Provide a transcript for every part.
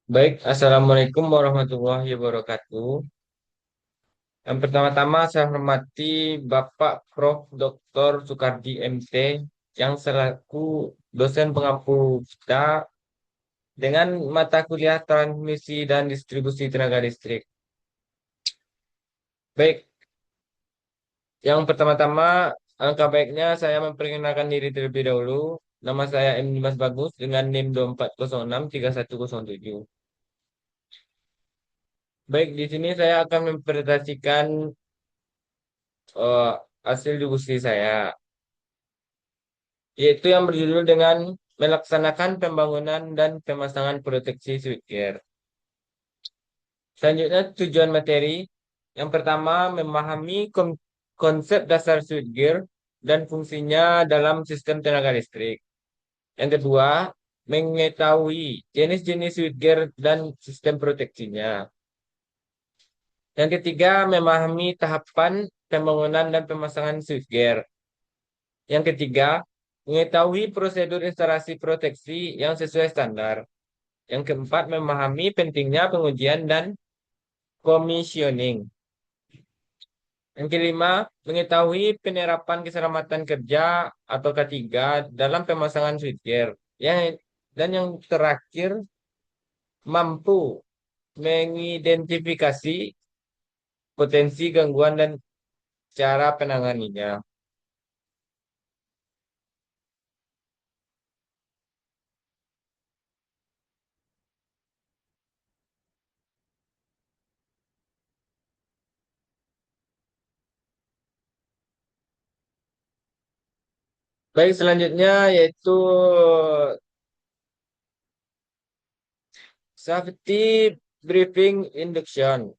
Baik, Assalamualaikum warahmatullahi wabarakatuh. Yang pertama-tama saya hormati Bapak Prof. Dr. Soekardi MT yang selaku dosen pengampu kita dengan mata kuliah transmisi dan distribusi tenaga listrik. Baik, yang pertama-tama alangkah baiknya saya memperkenalkan diri terlebih dahulu. Nama saya M. Dimas Bagus dengan NIM 24063107. Baik, di sini saya akan mempresentasikan eh, hasil diskusi saya, yaitu yang berjudul dengan melaksanakan pembangunan dan pemasangan proteksi switchgear. Selanjutnya tujuan materi. Yang pertama, memahami konsep dasar switchgear dan fungsinya dalam sistem tenaga listrik. Yang kedua, mengetahui jenis-jenis switchgear dan sistem proteksinya. Yang ketiga, memahami tahapan pembangunan dan pemasangan switchgear. Yang ketiga, mengetahui prosedur instalasi proteksi yang sesuai standar. Yang keempat, memahami pentingnya pengujian dan commissioning. Yang kelima, mengetahui penerapan keselamatan kerja atau K3 dalam pemasangan switchgear. Dan yang terakhir, mampu mengidentifikasi potensi gangguan dan cara penanganinya. Baik, selanjutnya yaitu safety briefing induction.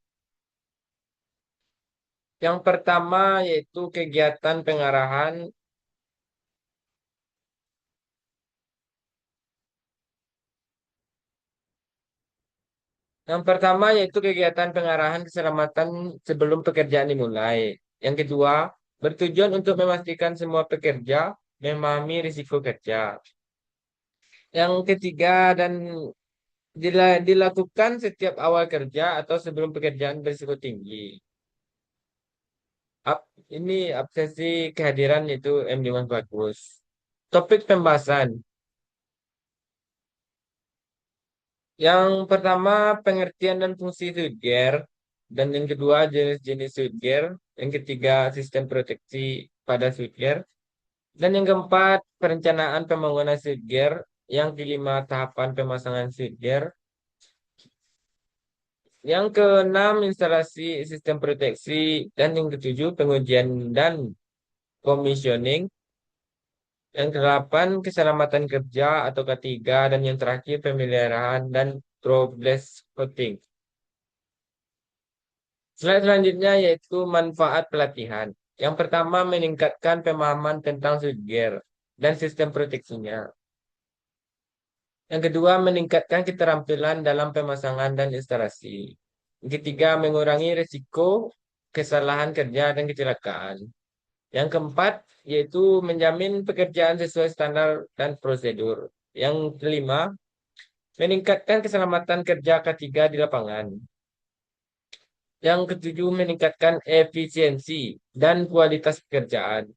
Yang pertama yaitu kegiatan pengarahan. Yang pertama yaitu kegiatan pengarahan keselamatan sebelum pekerjaan dimulai. Yang kedua, bertujuan untuk memastikan semua pekerja memahami risiko kerja. Yang ketiga dan dilakukan setiap awal kerja atau sebelum pekerjaan berisiko tinggi. Ap- ini absensi kehadiran itu M. Dimas Bagus. Topik pembahasan. Yang pertama, pengertian dan fungsi switchgear. Dan yang kedua, jenis-jenis switchgear. Yang ketiga, sistem proteksi pada switchgear. Dan yang keempat, perencanaan pembangunan switchgear. Yang kelima, tahapan pemasangan switchgear. Yang keenam, instalasi sistem proteksi. Dan yang ketujuh, pengujian dan commissioning. Yang kedelapan, keselamatan kerja atau K3. Dan yang terakhir, pemeliharaan dan troubleshooting. Slide selanjutnya yaitu manfaat pelatihan. Yang pertama, meningkatkan pemahaman tentang switchgear dan sistem proteksinya. Yang kedua, meningkatkan keterampilan dalam pemasangan dan instalasi. Yang ketiga, mengurangi risiko kesalahan kerja dan kecelakaan. Yang keempat, yaitu menjamin pekerjaan sesuai standar dan prosedur. Yang kelima, meningkatkan keselamatan kerja K3 di lapangan. Yang ketujuh, meningkatkan efisiensi dan kualitas pekerjaan.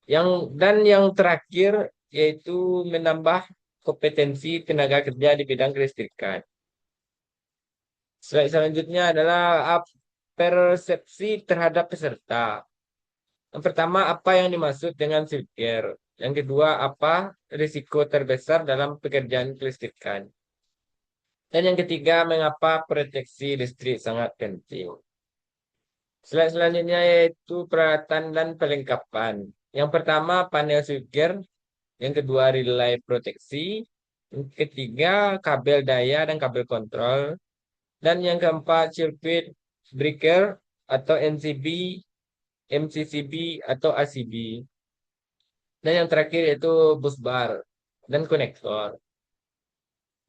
Yang terakhir yaitu menambah kompetensi tenaga kerja di bidang kelistrikan. Slide selanjutnya adalah persepsi terhadap peserta. Yang pertama, apa yang dimaksud dengan switchgear? Yang kedua, apa risiko terbesar dalam pekerjaan kelistrikan? Dan yang ketiga, mengapa proteksi listrik sangat penting? Slide selanjutnya yaitu peralatan dan perlengkapan. Yang pertama, panel switchgear. Yang kedua, relay proteksi. Yang ketiga, kabel daya dan kabel kontrol. Dan yang keempat, circuit breaker atau NCB, MCCB atau ACB. Dan yang terakhir yaitu bus bar dan konektor.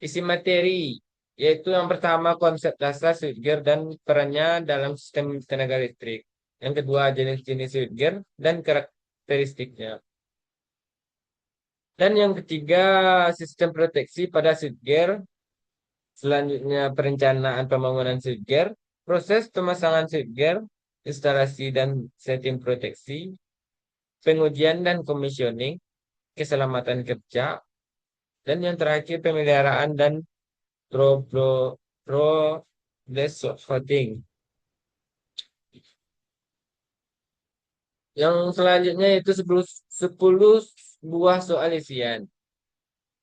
Isi materi yaitu yang pertama konsep dasar switchgear dan perannya dalam sistem tenaga listrik. Yang kedua, jenis-jenis switchgear dan karakteristiknya. Dan yang ketiga, sistem proteksi pada switchgear. Selanjutnya perencanaan pembangunan switchgear, proses pemasangan switchgear, instalasi dan setting proteksi, pengujian dan commissioning, keselamatan kerja, dan yang terakhir pemeliharaan dan troubleshooting. Yang selanjutnya itu 10 buah soal isian.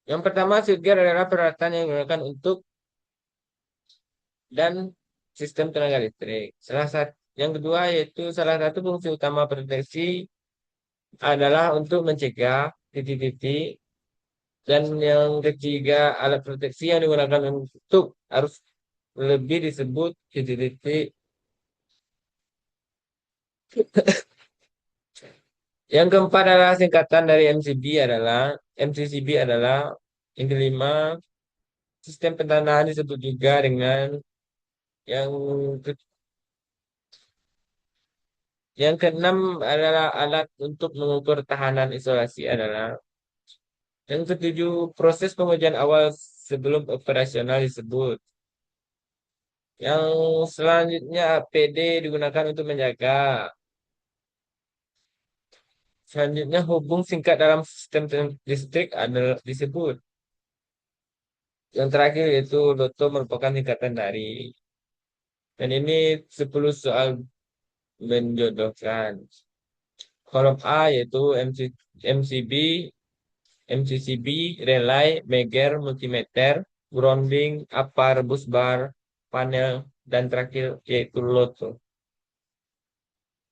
Yang pertama, switchgear adalah peralatan yang digunakan untuk dan sistem tenaga listrik. Yang kedua yaitu salah satu fungsi utama proteksi adalah untuk mencegah titik-titik, dan yang ketiga alat proteksi yang digunakan untuk harus lebih disebut titik-titik. Yang keempat adalah singkatan dari MCCB adalah yang kelima sistem pertanahan disebut juga dengan yang ke- yang keenam adalah alat untuk mengukur tahanan isolasi adalah yang ketujuh proses pengujian awal sebelum operasional disebut. Yang selanjutnya APD digunakan untuk menjaga. Selanjutnya hubung singkat dalam sistem listrik adalah disebut. Yang terakhir yaitu Loto merupakan singkatan dari. Dan ini 10 soal menjodohkan. Kolom A yaitu MCB, MCCB, relay, meger, multimeter, grounding, upper, bus bar, panel, dan terakhir yaitu Loto.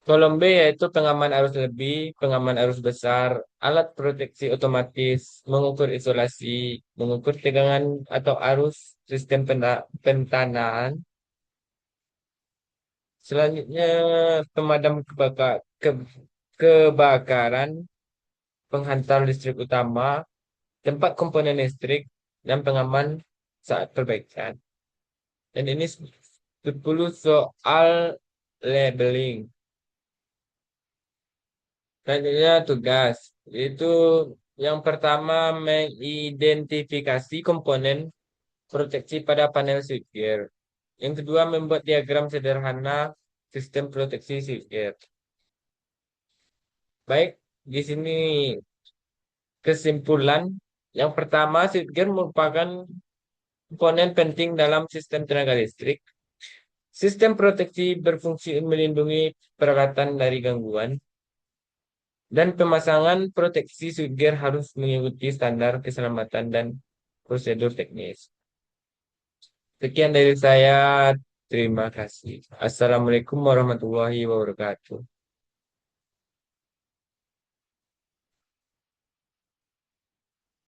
Kolom B yaitu pengaman arus lebih, pengaman arus besar, alat proteksi otomatis, mengukur isolasi, mengukur tegangan atau arus, sistem pentanahan. Selanjutnya pemadam kebakaran, penghantar listrik utama, tempat komponen listrik, dan pengaman saat perbaikan. Dan ini 10 soal labeling. Selanjutnya tugas. Itu yang pertama mengidentifikasi komponen proteksi pada panel switchgear. Yang kedua membuat diagram sederhana sistem proteksi switchgear. Baik, di sini kesimpulan. Yang pertama, switchgear merupakan komponen penting dalam sistem tenaga listrik. Sistem proteksi berfungsi melindungi peralatan dari gangguan, dan pemasangan proteksi switchgear harus mengikuti standar keselamatan dan prosedur teknis. Sekian dari saya. Terima kasih. Assalamualaikum warahmatullahi wabarakatuh.